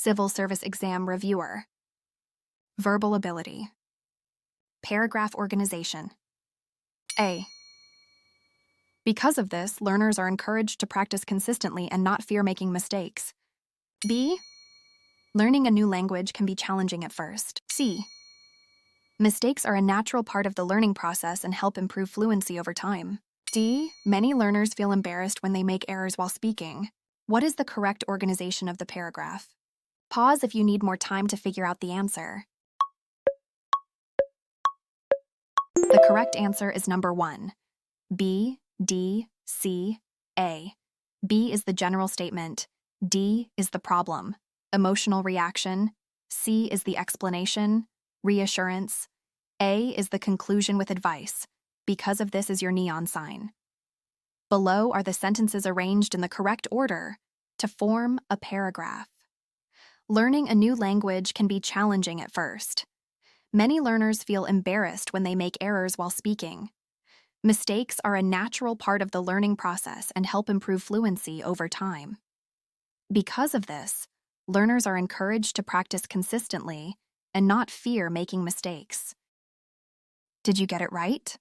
Civil Service Exam Reviewer. Verbal ability. Paragraph organization. A. Because of this, learners are encouraged to practice consistently and not fear making mistakes. B. Learning a new language can be challenging at first. C. Mistakes are a natural part of the learning process and help improve fluency over time. D. Many learners feel embarrassed when they make errors while speaking. What is the correct organization of the paragraph? Pause if you need more time to figure out the answer. The correct answer is number 1. B, D, C, A. B is the general statement. D is the problem, emotional reaction. C is the explanation, reassurance. A is the conclusion with advice. Because of this is your neon sign. Below are the sentences arranged in the correct order to form a paragraph. Learning a new language can be challenging at first. Many learners feel embarrassed when they make errors while speaking. Mistakes are a natural part of the learning process and help improve fluency over time. Because of this, learners are encouraged to practice consistently and not fear making mistakes. Did you get it right?